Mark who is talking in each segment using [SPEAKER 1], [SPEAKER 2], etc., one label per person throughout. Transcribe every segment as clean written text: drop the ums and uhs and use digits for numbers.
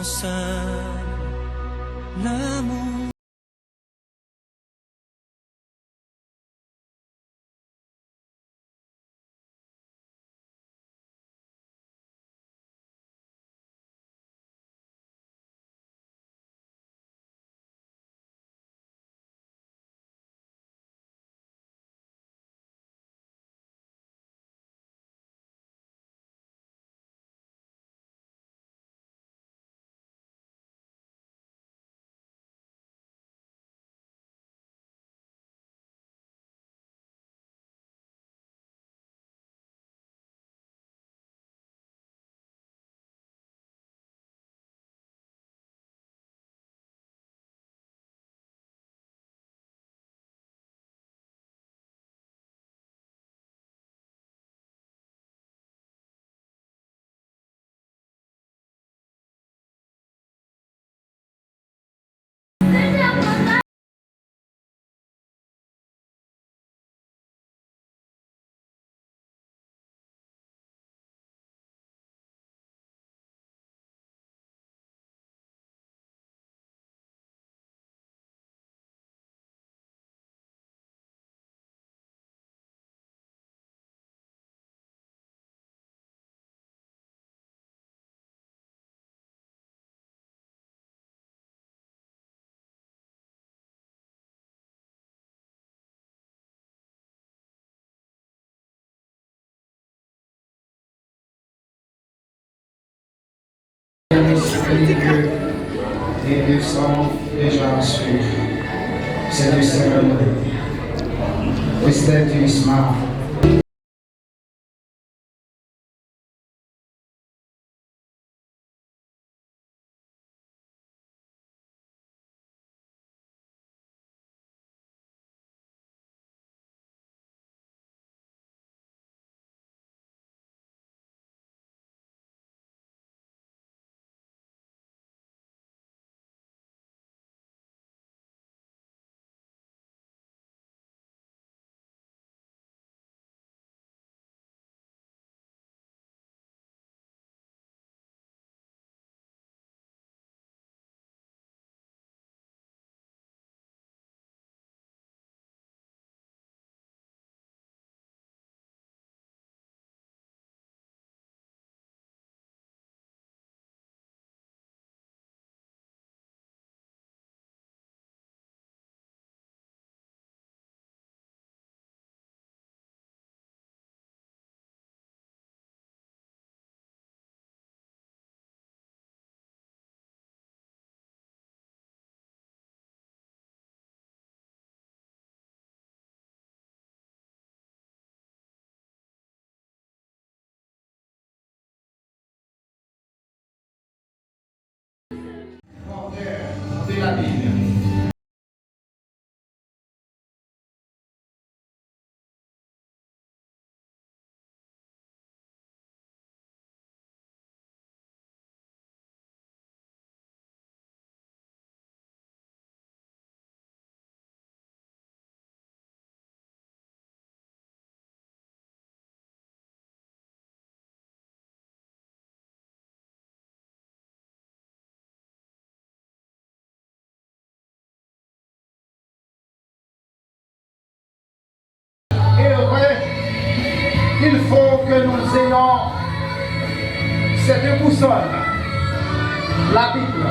[SPEAKER 1] seul l'amour.
[SPEAKER 2] Les deux sont déjà sur cette cérémonie. Mr. Turisma. De la Bible. Et vrai, il faut que nous ayons cette boussole, la Bible.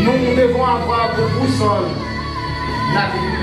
[SPEAKER 2] Nous devons avoir pour boussole la Bible.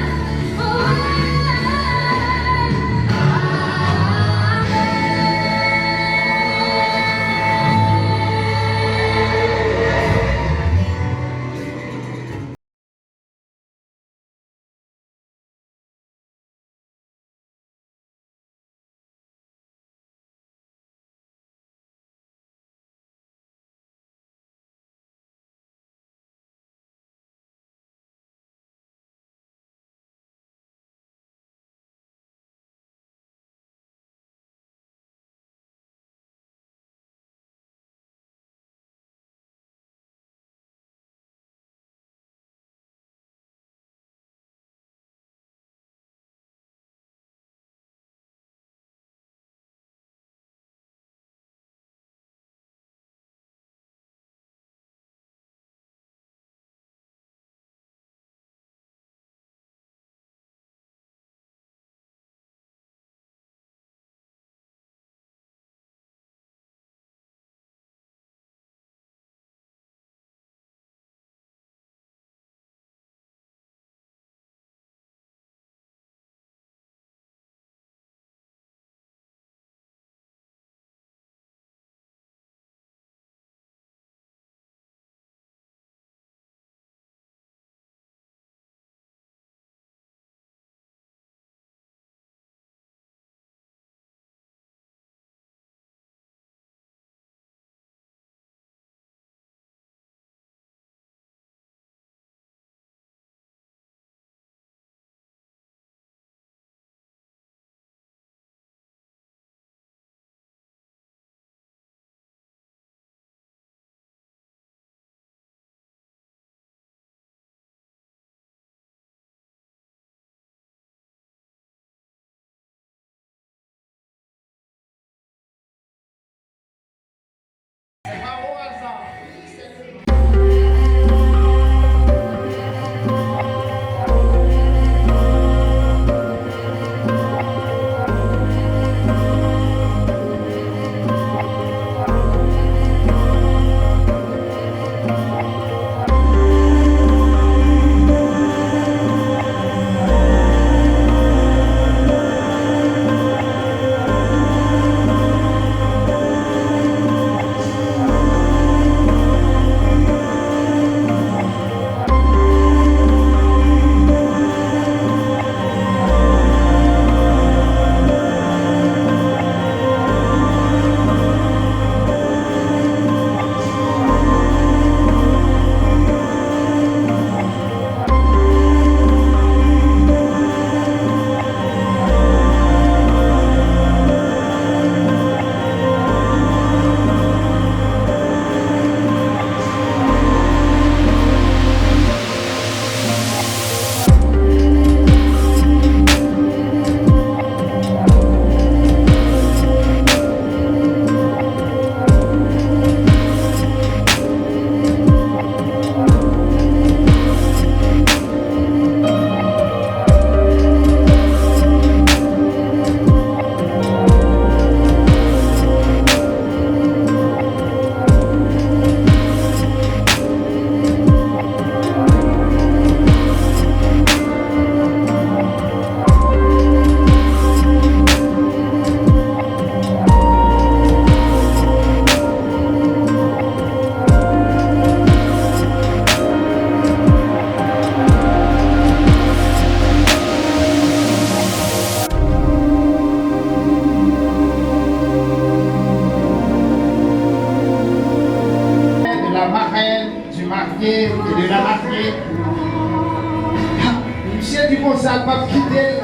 [SPEAKER 2] Monsieur dit comme ça, pas quitter.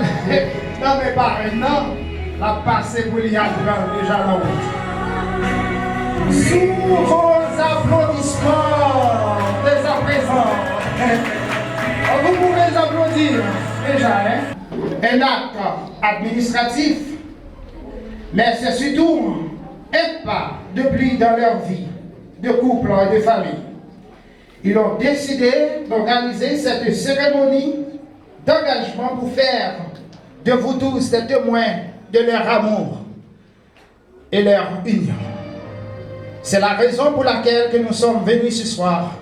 [SPEAKER 2] Non, mais pareil, non. La passé pour l'y apprendre déjà la route. Sous vos applaudissements, dès à présent. Vous pouvez applaudir déjà, hein? Un acte administratif, mais c'est surtout un pas de plus dans leur vie de couple et de famille. Ils ont décidé d'organiser cette cérémonie d'engagement pour faire de vous tous des témoins de leur amour et leur union. C'est la raison pour laquelle que nous sommes venus ce soir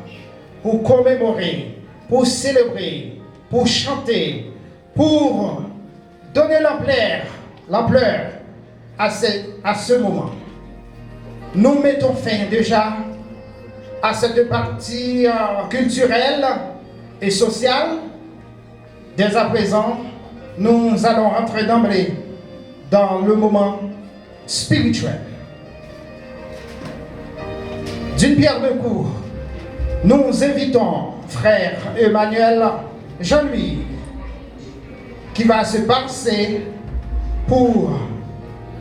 [SPEAKER 2] pour commémorer, pour célébrer, pour chanter, pour donner l'ampleur à ce moment. Nous mettons fin déjà à cette partie culturelle et sociale. Dès à présent, nous allons rentrer d'emblée dans le moment spirituel. D'une pierre deux coups, nous invitons frère Emmanuel Jean-Louis qui va se passer pour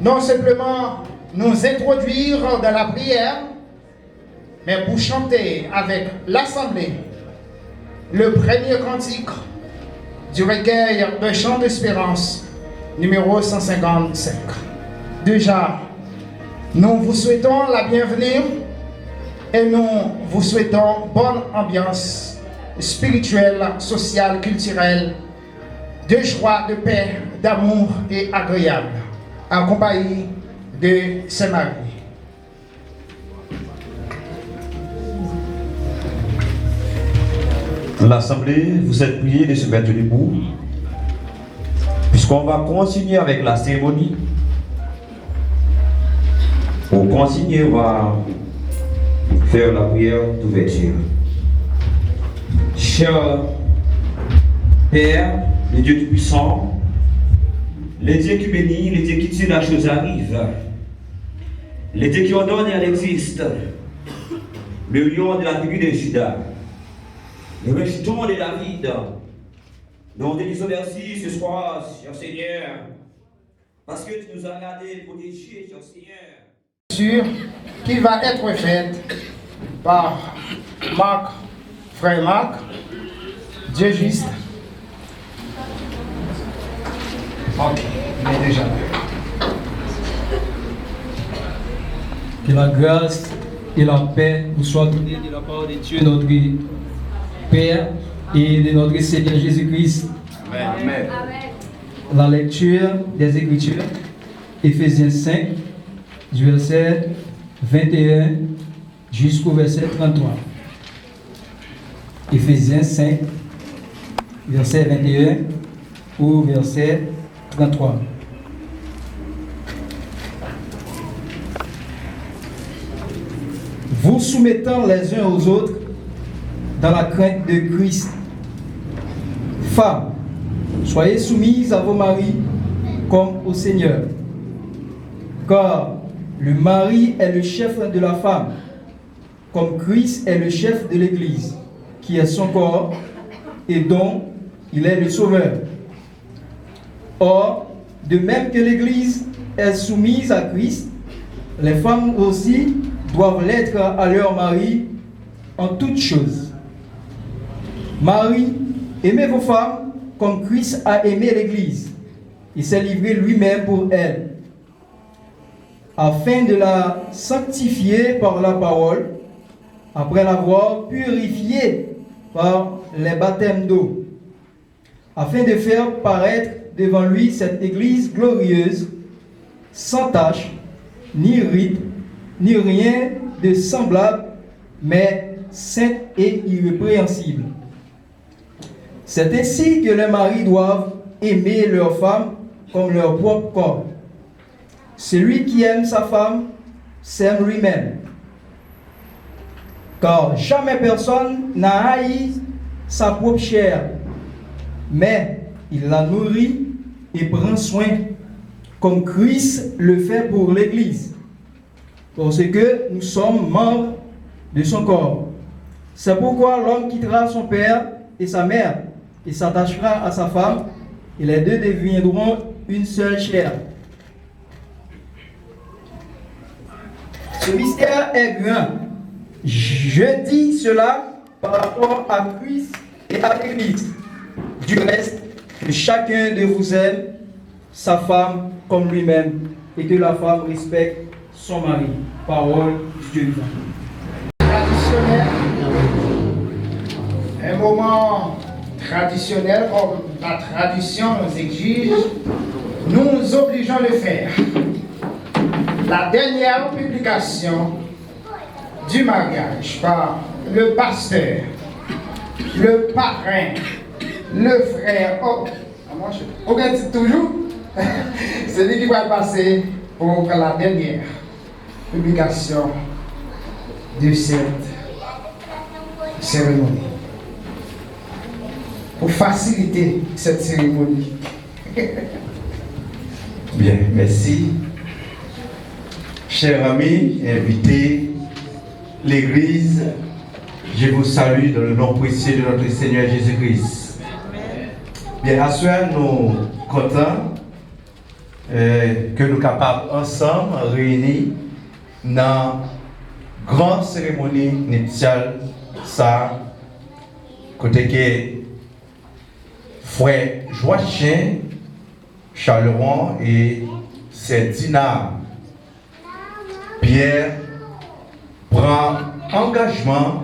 [SPEAKER 2] non simplement nous introduire dans la prière, mais pour chanter avec l'Assemblée le premier cantique du recueil de chants d'espérance numéro 155. Déjà, nous vous souhaitons la bienvenue et nous vous souhaitons bonne ambiance spirituelle, sociale, culturelle, de joie, de paix, d'amour et agréable, en compagnie de Saint-Marie.
[SPEAKER 1] L'Assemblée, vous êtes priés de se mettre debout, puisqu'on va continuer avec la cérémonie. Pour continuer, on va faire la prière d'ouverture. Cher Père, le Dieu Tout-Puissant, le Dieu qui bénit, le Dieu qui tue la chose arrive, le Dieu qui ordonne et elle existe, le lion de la tribu de Juda, le rejeton de David. Nous te disons merci ce soir, cher Seigneur, parce que tu nous as gardés, protégés, cher Seigneur.
[SPEAKER 2] Qui va être faite par Marc, frère Marc, Dieu juste. Ok, mais déjà.
[SPEAKER 3] Que la grâce et la paix vous soient données de la part de Dieu, notre Père, et de notre Seigneur Jésus-Christ.
[SPEAKER 1] Amen.
[SPEAKER 3] La lecture des Écritures, Éphésiens 5, du verset 21 jusqu'au verset 33. Éphésiens 5, verset 21 au verset 33. Vous soumettant les uns aux autres dans la crainte de Christ. Femmes, soyez soumises à vos maris comme au Seigneur. Car le mari est le chef de la femme, comme Christ est le chef de l'Église, qui est son corps et dont il est le sauveur. Or, de même que l'Église est soumise à Christ, les femmes aussi doivent l'être à leur mari en toutes choses. Marie, aimez vos femmes comme Christ a aimé l'Église et s'est livré lui-même pour elle, afin de la sanctifier par la parole, après l'avoir purifiée par les baptêmes d'eau, afin de faire paraître devant lui cette Église glorieuse, sans tache, ni ride, ni rien de semblable, mais sainte et irrépréhensible. C'est ainsi que les maris doivent aimer leur femme comme leur propre corps. Celui qui aime sa femme s'aime lui-même. Car jamais personne n'a haï sa propre chair, mais il la nourrit et prend soin, comme Christ le fait pour l'Église, parce que nous sommes membres de son corps. C'est pourquoi l'homme quittera son père et sa mère, il s'attachera à sa femme, et les deux deviendront une seule chair. Ce mystère est grand. Je dis cela par rapport à Christ et à l'Église. Du reste, que chacun de vous aime sa femme comme lui-même et que la femme respecte son mari. Parole du Dieu vivant.
[SPEAKER 2] Traditionnel. Un moment traditionnel comme la tradition nous exige, nous obligeons à le faire. La dernière publication du mariage par le pasteur, le parrain, le frère, on dit toujours, c'est lui qui va passer pour la dernière publication de cette cérémonie. Pour faciliter cette cérémonie.
[SPEAKER 4] Bien, merci. Chers amis, invités, l'Église, je vous salue dans le nom précieux de notre Seigneur Jésus-Christ. Bien, à ce soir, nous sommes contents que nous sommes capables ensemble, réunis, dans la grande cérémonie nuptiale, ça, côté que frère Joachim, Charleron et c'est Dina Pierre prend engagement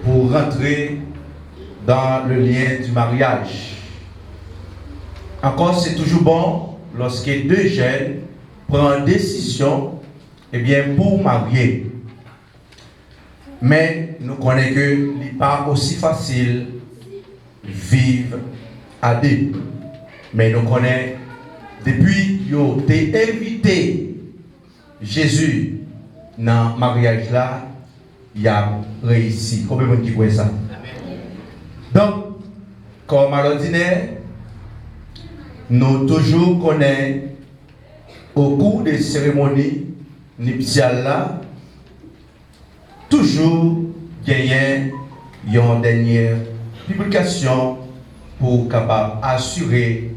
[SPEAKER 4] pour rentrer dans le lien du mariage. Encore, c'est toujours bon lorsque deux jeunes prennent décision pour marier. Mais nous connaissons que ce n'est pas aussi facile de vivre à deux. Mais nous connaissons, depuis que tu as invité Jésus dans le mariage là, il a réussi. Combien de monde qui voit ça? Donc, comme à l'ordinaire, nous toujours connaissons au cours des cérémonies nuptiales là, toujours gagner une dernière publication pour capable assurer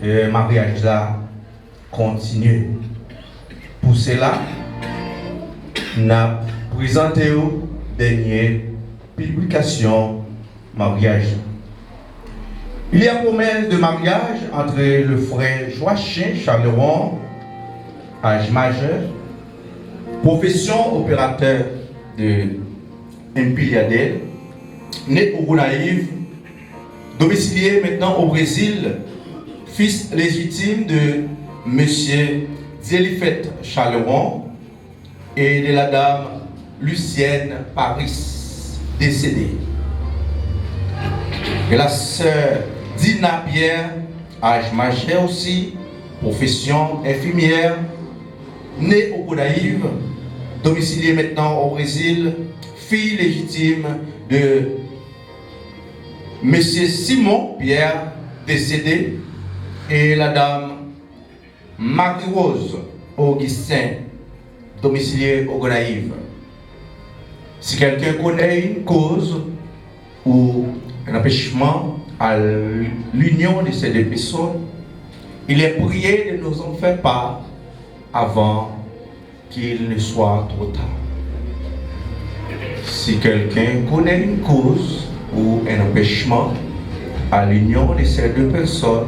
[SPEAKER 4] le mariage là continue. Pour cela, nous avons présenté une dernière publication mariage. Il y a promesse de mariage entre le frère Joachim Charleron, âge majeur, profession opérateur de Empiliadel, né au Gonaïve, domicilié maintenant au Brésil, fils légitime de M. Zélifet Charleron et de la dame Lucienne Paris, décédée. Et la sœur Dina Pierre, âge majeur aussi, profession infirmière, née au Gonaïve, domiciliée maintenant au Brésil, fille légitime de M. Simon Pierre, décédé, et la dame Marie-Rose Augustin, domiciliée au Gonaïve. Si quelqu'un connaît une cause ou un empêchement à l'union de ces deux personnes, il est prié de nous en faire part avant qu'il ne soit trop tard. Si quelqu'un connaît une cause ou un empêchement à l'union de ces deux personnes,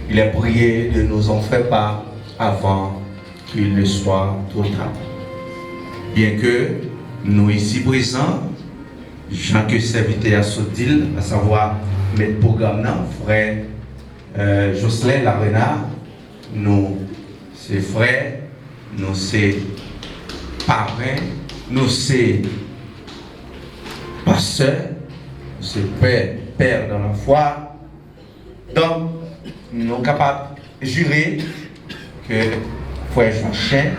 [SPEAKER 4] il est prié de nous en faire part avant qu'il ne soit trop tard. Bien que nous ici présents, Jean que serviteur à Sotil, à savoir mettre programme, frère Jocelyn Larena, nous, c'est frères, nous, c'est parrains, nous, c'est pasteurs, nous, c'est père dans la foi. Donc, nous sommes capables de jurer que frère Joachim,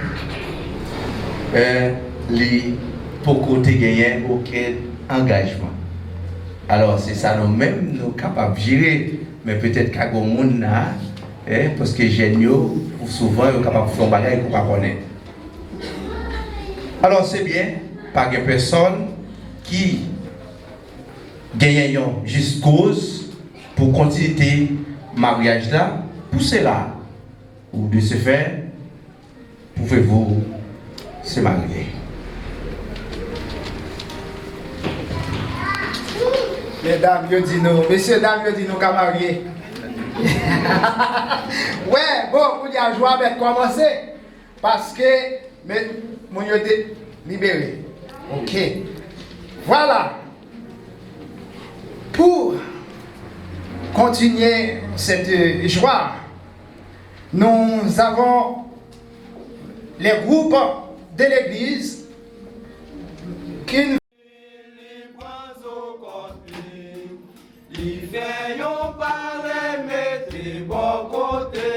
[SPEAKER 4] pour côté gagner aucun engagement. Alors c'est ça nous-mêmes nous capables de gérer, mais peut-être qu'à monde parce que géniaux souvent sont capables de faire un bagage qu'on ne connaît pas. Alors c'est bien, pas de personne qui gagnant juste cause pour continuer mariage là, pour cela, ou de ce fait, pouvez-vous se marier.
[SPEAKER 2] Mesdames, je dis nous, messieurs, dames, je dis nous qu'à marier. Ouais, bon, vous dire joie avec commencer. Parce que, mais, mon yoté libéré. Ok. Voilà. Pour continuer cette joie, nous avons les groupes de l'église qui nous
[SPEAKER 5] Il fait yon parler, mettez bon côté.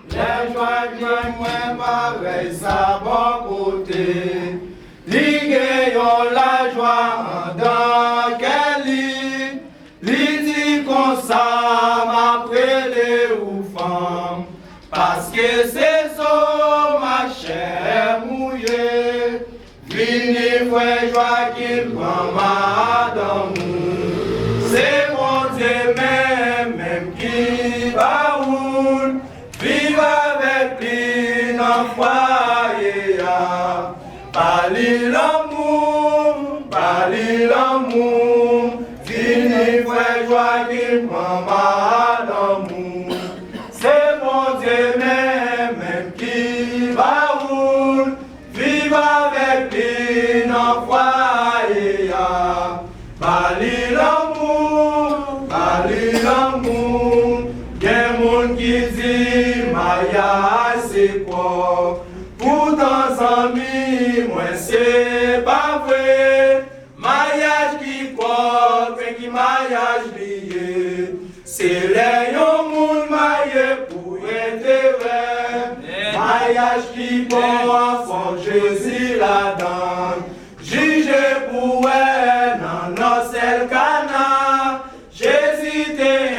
[SPEAKER 5] Les joies de moi, pareil, ça bon côté. Ligue yon la joie dans quel lit. Li dit qu'on ça m'appelle ou femme. Parce que c'est ça, ma chère mouillée. Vini frère joie qui prend ma d'amour. C'est mon Dieu même qui va où vive avec lui dans le foyer. Parli l'amour, fini frère joie qui prend ma d'amour. C'est mon Dieu même qui va où vive avec lui dans le foyer. Parli l'amour, y'a moun qui dit mariage c'est quoi? Pourtant amis, moi c'est pas vrai. Mariage qui quoi, fait qui mariage lié. C'est les yon moun marié pour intérêt. Mariage qui bon enfant Jésus la donne. Juge pour elle dans nos sel canard. Jésus t'est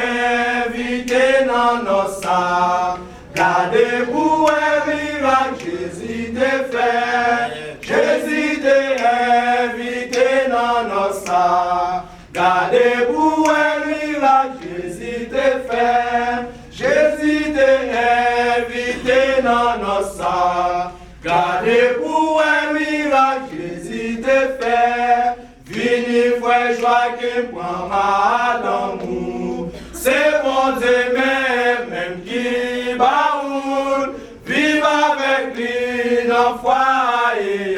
[SPEAKER 5] invité dans nos sacs. Gardez pour un miracle, Jésus t'est fait. Jésus t'est invité dans nos sacs. Gardez pour un miracle, Jésus t'est fait. Jésus t'est invité dans nos sacs. Gardez pour un miracle, Jésus t'est fait. Vini frère joie qui prend ma d'amour. C'est mon Dieu même qui baoule. Vive avec lui dans le foyer.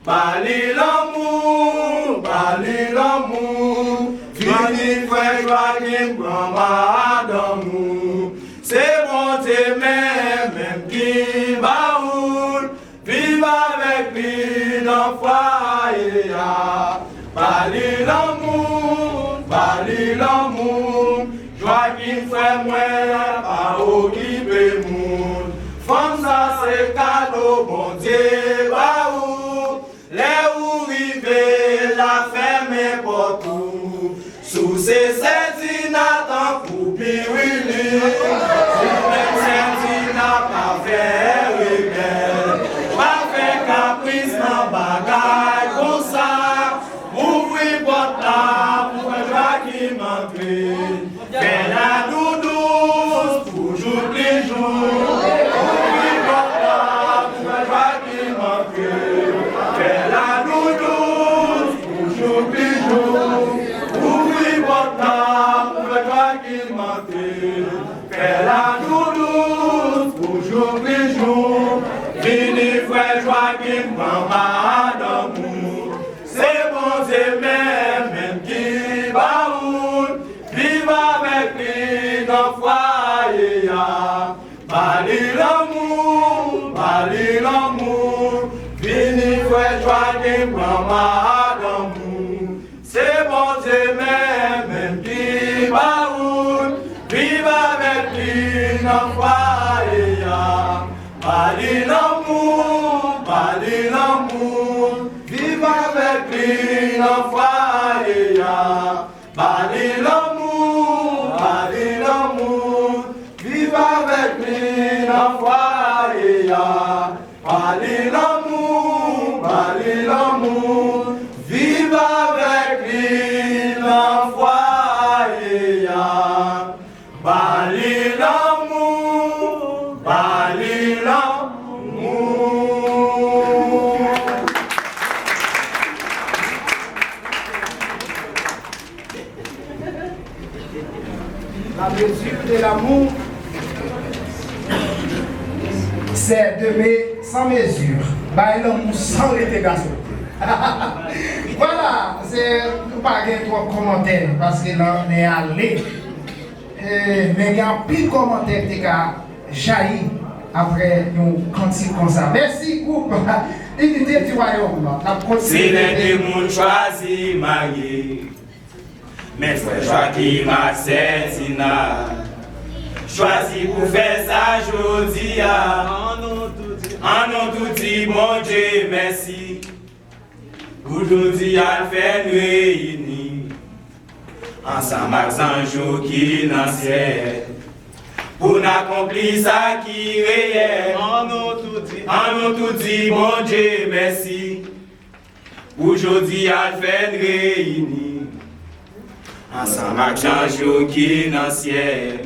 [SPEAKER 5] Parli l'amour. Vini frère joie qui prend ma d'amour. C'est mon Dieu même qui baoule. Vive avec lui dans le foyer. Parli l'amour, joie qui fait moi, pas occuper moun. Femme ça c'est cadeau, bon Dieu, bah où, les où river, la ferme n'importe où. Sous ces sentinats, tant pour pirouiller, sous les sentinats, pas faire rebelle, pas faire caprice dans bagaille comme ça. Ouvrez porte là, pour faire joie qui manque. Fais la douce, toujours plus jour. Ouvrez porte là, pour faire joie qui manque. Fais la douce, toujours plus jour. Ouvrez porte là, pour faire joie qui manque. Fais la douce, toujours plus jour. Vini frère joie qui prend ma d'amour. C'est bon Dieu même qui baoule. Vive avec lui dans le foyer. Parli l'amour. Vini frère joie qui prend ma d'amour. C'est bon Dieu même qui baoule. Vive avec lui dans le foyer. Parli l'amour. Vive avec lui dans le foyer. Parli l'amour. Vive avec lui dans le foyer. Parli l'amour. Vive avec lui dans foyer, bali l'amour, bali l'amour.
[SPEAKER 2] La mesure de l'amour, c'est d'aimer sans mesure. Bah, l'amour sans rétégation. Voilà, c'est nous pas trop de commentaires parce que là on est allé. Mais il y a plus de commentaires qui ont jailli après nous cantique comme ça. Merci groupe. Unité du royaume.
[SPEAKER 5] C'est les démons choisis mariés. Mes frères Joachim Assassinat. Choisi pour faire ça aujourd'hui. En nous tout dit, mon Dieu, merci. Aujourd'hui, à faire réunir. Ensemble avec Sanjo qui dans le ciel. Pour accomplir ça qui est réel. En nous tout dit, mon Dieu, merci. Aujourd'hui, à faire réunir. Ensemble avec Sanjo qui dans le ciel.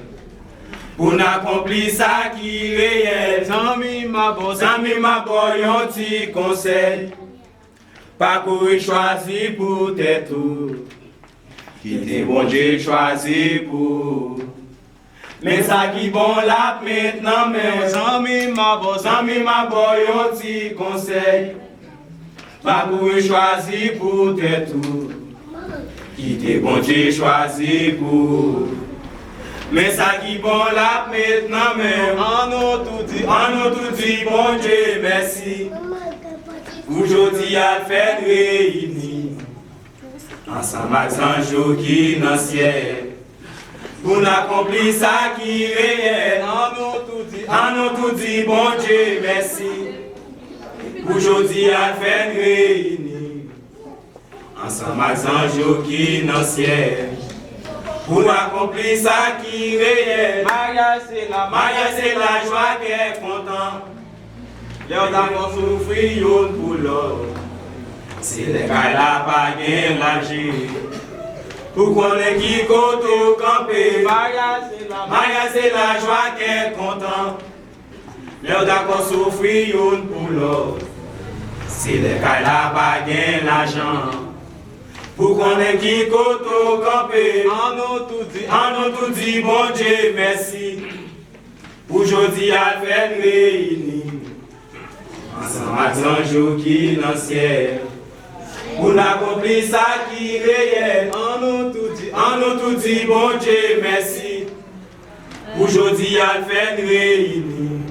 [SPEAKER 5] Pour accomplir ça qui est réel. Zami ma boy, un petit conseil. Pas courir choisir pour tes tours. Qui t'es bon Dieu choisi pour. Mais ça qui bon là maintenant, mais zami ma boy, un petit conseil. Pas courir choisir pour tes tours. Qui t'es bon Dieu choisi pour. Mais ça qui bon là maintenant, mais en nous tout dit, bon Dieu, merci. Aujourd'hui, à faire réunir. Ensemble avec Sanjo qui dans le ciel. Pour accomplir ça qui est réel. En nous tout dit, bon Dieu, merci. Aujourd'hui, à faire réunir. Ensemble avec Sanjo qui dans le ciel. Pour accomplir ça qui est réel. Maria, c'est la joie qui est content. L'heure d'avoir souffrir pour l'autre. C'est les gars là pas gain l'agir. Pour qu'on ait qui côté au campé. Maria, c'est la joie qui est content. L'heure d'avoir souffrir pour l'autre. C'est les gars là pas gain l'argent. Pour qu'on ait qui côté au campé. En nous tout dit, bon Dieu, merci. Aujourd'hui, à faire réunir. Ensemble avec Sanjo qui dans le ciel. Pour accomplir ça qui est réel. En nous tout dit, bon Dieu, merci. Aujourd'hui, à faire réunir.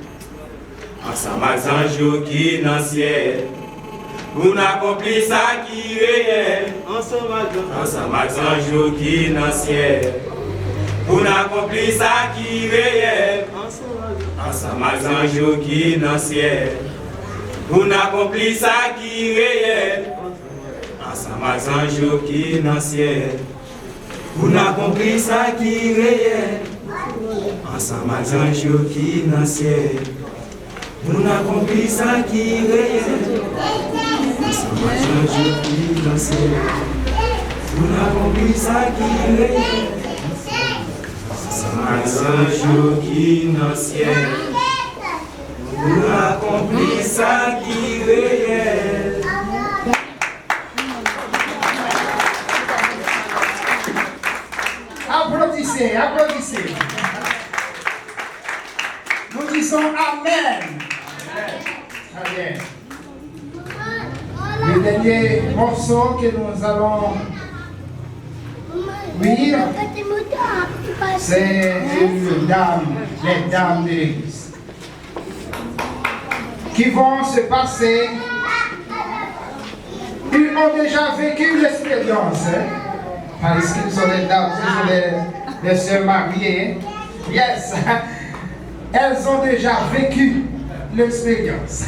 [SPEAKER 5] Ensemble avec Sanjo qui dans le ciel. Pour accomplir ça qui est réel. Ensemble avec Sanjo qui dans le ciel. Pour accomplir ça qui est réel. Ensemble avec Sanjo qui dans le ciel. Pour accomplir ça qui est réel. Ensemble avec Sanjo qui dans le ciel. Pour accomplir ça qui est réel. Ensemble avec Sanjo qui dans le ciel. Pour accomplir ça qui est réel. Ensemble avec Sanjo qui dans le ciel. Pour accomplir ça qui est réel. Ensemble avec Sanjo qui dans le ciel. Pour accomplir ça qui est réel.
[SPEAKER 2] Applaudissez, applaudissez. Nous disons Amen. Amen. Le dernier morceau que nous allons lire, c'est une dame, les dames de l'église, qui vont se passer. Ils ont déjà vécu l'expérience. Parce qu'ils sont des dames, ce sont des sœurs mariées. Yes! Elles ont déjà vécu l'expérience.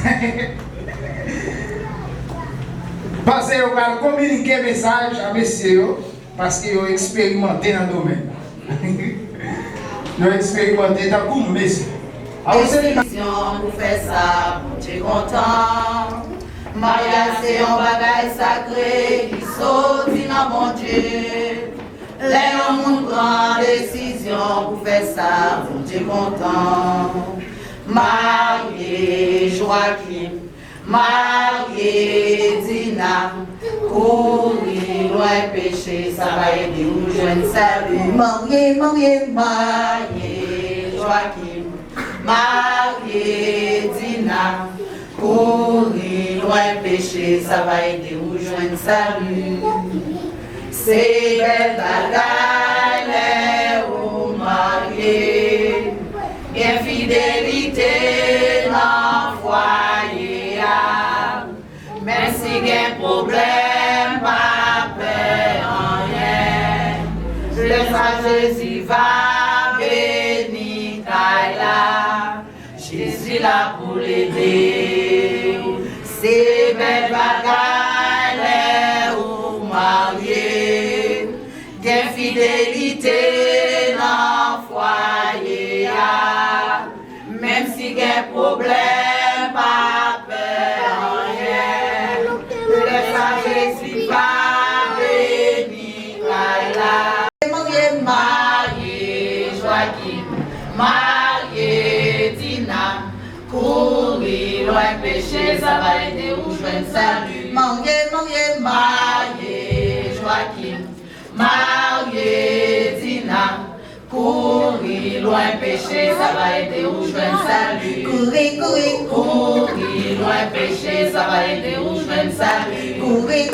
[SPEAKER 2] Parce qu'on va communiquer un message à messieurs parce qu'ils ont expérimenté dans le domaine. Ils ont expérimenté dans le coup, messieurs.
[SPEAKER 6] Alors, c'est pour faire ça, tu es content. Mariage, c'est un bagage sacré qui saute dans mon Dieu. Les hommes prennent décision pour faire ça, pour Dieu content. Marié Joachim, marié Dina, courir loin péché, ça va aider ou joindre salut. Marié Joachim, marié Dina, courir loin péché, ça va aider ou joindre salut. C'est belle bagaille ou marié, infidélité dans le foyer. Même si il y a un problème, pas peur rien. Le Saint Jésus va bénir Kaila. Jésus là pour l'aider. C'est belle bagaille ou marié, d'infidélité dans le foyer. Même si il y a un problème, pas peur rien. Le Saint Jésus va bénir Kaila. Marié Joachim, marié Dina, courir loin péché, ça va aider ou joindre salut. Marié Joachim, marié Dina, courir loin péché, ça va aider ou joindre salut. Courir loin péché, ça va aider ou joindre salut. Courir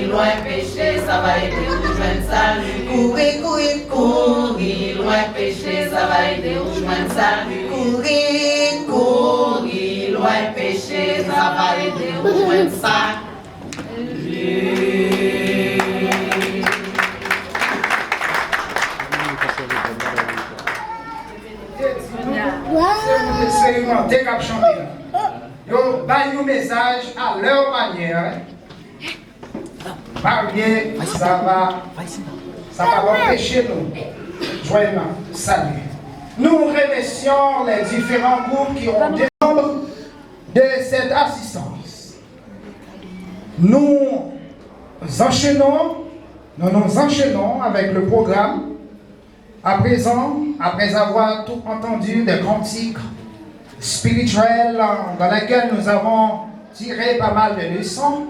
[SPEAKER 6] loin péché, ça va aider ou joindre salut. Courir loin péché, ça va aider ou joindre salut. Courir loin péché, ça va aider ou joindre salut.
[SPEAKER 2] C'est expérimenté comme chanter. Yo, baille un message à leur manière. Marié, ça va empêcher nous. Joyeux salut. Nous remercions les différents groupes qui ont été membres de cette assistance. Nous enchaînons avec le programme. À présent, après avoir tout entendu des cantiques spirituels dans lesquels nous avons tiré pas mal de leçons,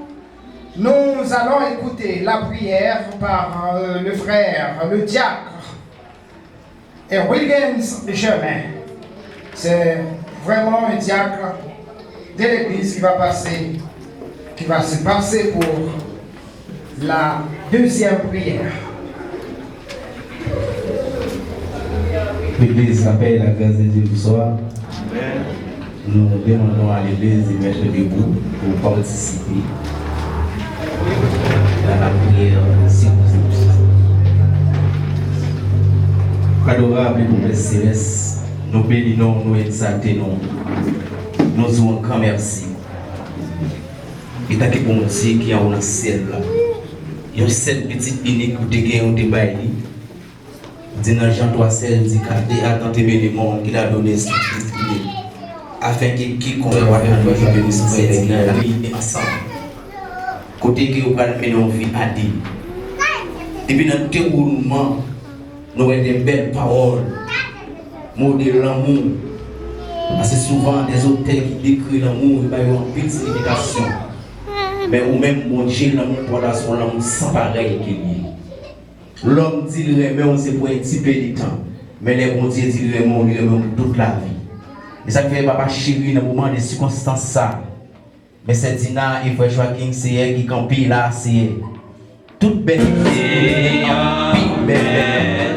[SPEAKER 2] nous allons écouter la prière par le frère, le diacre, et Williams Germain. C'est vraiment un diacre de l'église qui va se passer pour la deuxième prière.
[SPEAKER 7] L'Église appelle la grâce de Dieu ce soir. Nous demandons à l'Église de mettre debout pour participer à la prière de circonstance. Adorable et Père Céleste, nous bénissons, nous exaltons, nous disons grand merci. Et t'as que bon Dieu qui a un ciel là. Il y a cette petite unique qui a un débat. Dit dans Jean 3,16, dit qu'il a tant aimé le monde qu'il a donné ce qu'il afin que quiconque voit un jour je bénisse la vie ensemble. Côté que vous parlez de nos vies à dire. Et puis dans le déroulement, nous avons des belles paroles, mots de l'amour. Parce que souvent des auteurs qui décrivent l'amour, ils ont une petite signification. Mais ou même mon Dieu, l'amour pour la son l'amour sans pareil qu'il y a. L'homme dit qu'il aime, on sait pour un petit peu de temps. Mais les bons dieux disent qu'il aime, on lui aime toute la vie. Et ça fait papa chéri dans le moment des circonstances ça. Mais c'est Dina et frère Joachim, c'est elle qui campille là, c'est elle. Toute belle vie, belle.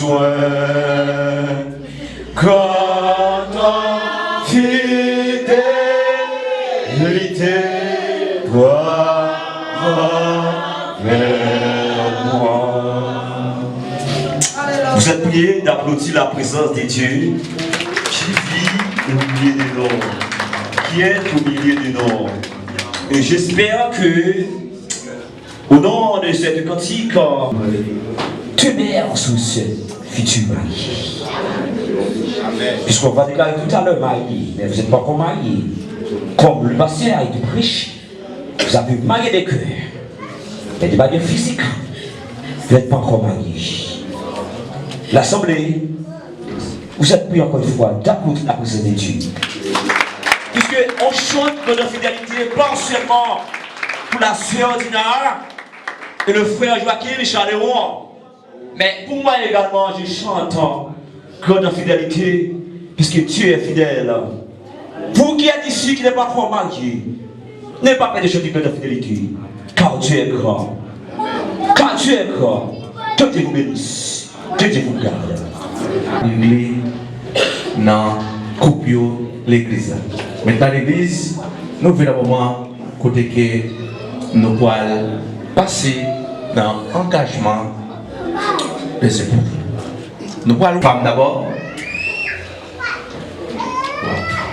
[SPEAKER 1] besoin. Quand ta fidélité doit vers moi. Vous êtes priés d'applaudir la présence de Dieu qui vit au milieu de nous, qui est au milieu de nous. Et j'espère que, au nom de cette cantique, tu mères sous ce futur marié. Puisqu'on va déclarer tout à l'heure marié, mais vous n'êtes pas encore marié. Comme le pasteur a été prêché, vous avez marié des cœurs, mais de manière physique, vous n'êtes pas encore marié. L'Assemblée, vous êtes pris encore une fois d'applaudir la présence de Dieu. Puisque on chante notre fidélité, pas seulement pour la sœur Dina et le frère Joachim Chaléron, mais pour moi également, je chante notre fidélité, puisque Dieu est fidèle. Vous qui êtes ici, qui n'êtes pas encore marié, n'ayez pas peur de chanter notre fidélité, car Dieu est grand. Car Dieu est grand. Que Dieu vous bénisse. Que Dieu vous garde.
[SPEAKER 4] L'église, dans l'église. Mais dans l'église, nous venons un moment côté que nous pouvons passer dans l'engagement des époux. Nous pouvons femmes d'abord.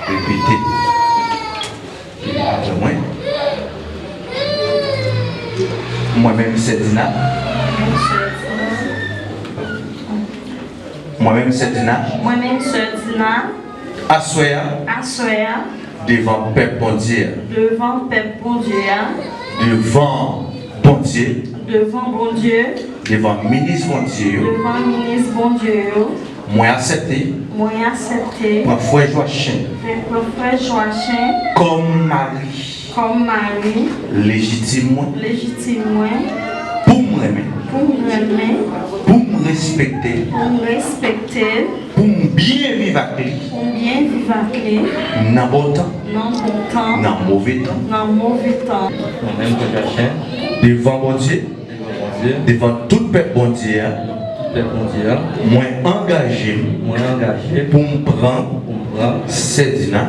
[SPEAKER 4] Répétez. Moi-même, c'est Dina. Moi-même, c'est Dina.
[SPEAKER 8] Moi-même, c'est Dina.
[SPEAKER 4] Assoya. Devant Père bon Dieu.
[SPEAKER 8] Devant Père bon Dieu.
[SPEAKER 4] Devant bon Dieu.
[SPEAKER 8] Devant bon Dieu.
[SPEAKER 4] Devant ministre bon Dieu.
[SPEAKER 8] Devant ministre bon Dieu.
[SPEAKER 4] Moi accepté.
[SPEAKER 8] Mon
[SPEAKER 4] frère Joachim. Comme mari. Légitime. Pour me aimer. Pour me respecter. Pour me bien vivre avec lui. Dans bon temps. Dans mauvais temps. Devant bon Dieu. Devant tout peuple bon Dieu. Moi engagé pour me prendre Sedina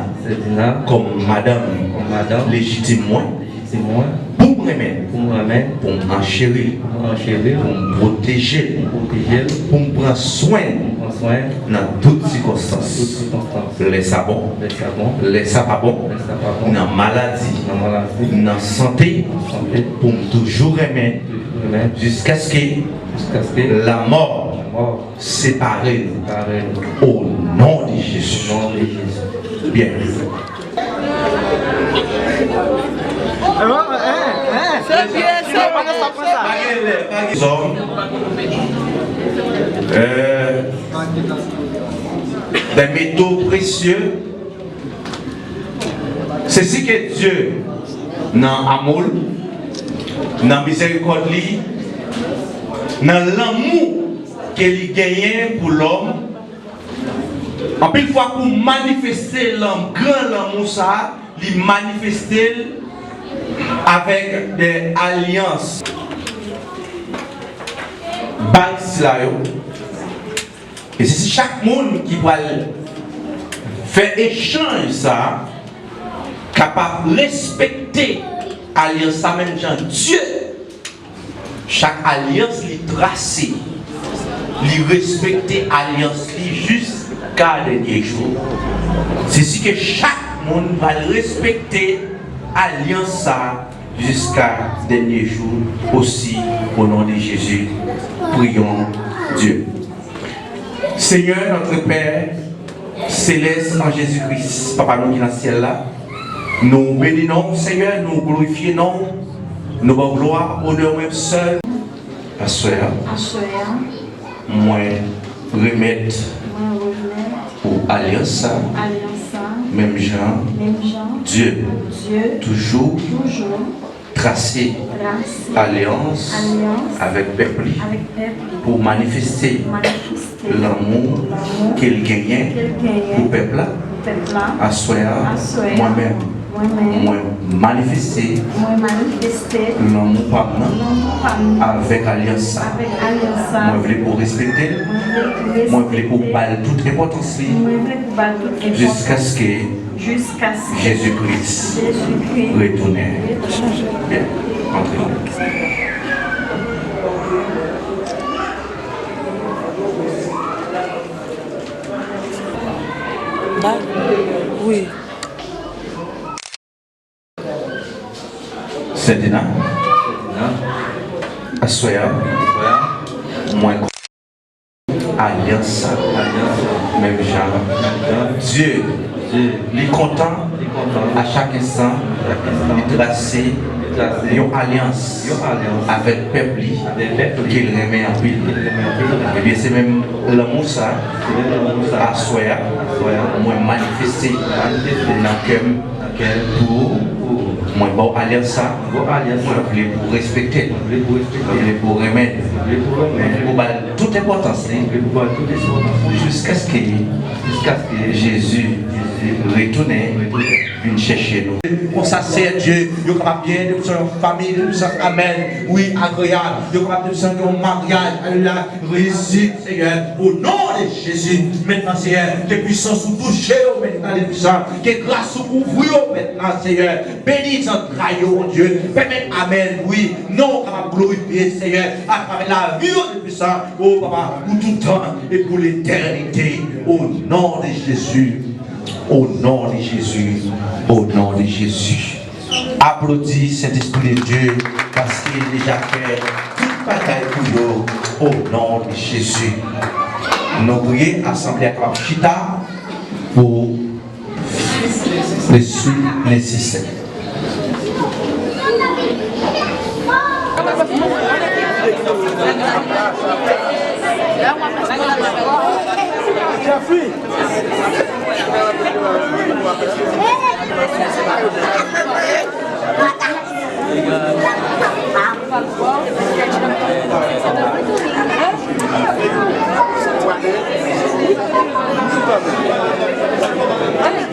[SPEAKER 4] comme madame légitime pour me remettre, pour m'enchérir, pour me protéger, pour me prendre soin dans toutes circonstances. Les savons, les savons, dans la maladie, dans la santé, pour me toujours aimer jusqu'à ce que la mort sépare au nom de Jésus. Bien. Des métaux précieux. C'est ce que Dieu, dans l'amour, dans la miséricorde, dans l'amour qu'il gagne pour l'homme, en plus fois pour manifester l'homme, grand l'amour ça, il manifester avec des alliances. Et c'est chaque monde qui va faire échange ça, capable de respecter l'alliance, ça même genre Dieu. Chaque alliance est tracée, il respecter l'alliance jusqu'à dernier jour. C'est ce que chaque monde va respecter l'alliance ça jusqu'à dernier jour aussi au nom de Jésus. Prions Dieu. Seigneur notre Père céleste en Jésus-Christ, Papa nous qui est dans le ciel là, nous bénissons Seigneur, nous glorifions, nous avons gloire, honneur même seul. Assoya, moi remettre pour alliance, même Jean, Dieu, toujours tracer alliance avec peuple pour manifester l'amour qu'il gagne pour peuple. Assoya, moi-même,
[SPEAKER 7] manifester l'amour avec alliance. Moi, je voulais pour respecter, moi, je voulais pour parler toute importance jusqu'à ce que Jésus-Christ retourne. Bien, entrez.
[SPEAKER 9] Oui.
[SPEAKER 7] Saint-Dina, Assoya, moi, alliance, même genre. Dieu, il est content à chaque instant de tracer une alliance avec le peuple qu'il remet en pile. Et bien c'est même l'amour ça, Assoya, moi manifester dans le cœur pour moi bon alliance moi voulais pour respecter pour remettre pour toute importance jusqu'à ce que Jésus retourne vienne chercher nous.
[SPEAKER 4] Pour ça, c'est Dieu, il est capable bien de faire une famille, de amen, oui, agréable, il est capable de faire un mariage, la réussite, Seigneur, au nom de Jésus. Maintenant, Seigneur, que puissance vous toucher, maintenant, les puissants, que grâce vous ouvrir, maintenant, Seigneur, bénis notre rayon, Dieu, permettez, amen, oui, non, capable de glorifier, Seigneur, à travers la vie des puissants, oh, papa, pour tout le temps et pour l'éternité, au nom de Jésus. Au nom de Jésus, au nom de Jésus. Applaudis Saint-Esprit de Dieu parce qu'il a déjà fait toute bataille pour nous. Au nom de Jésus. Nous prions assemblée à Chita pour les suites nécessaires.
[SPEAKER 9] Allez,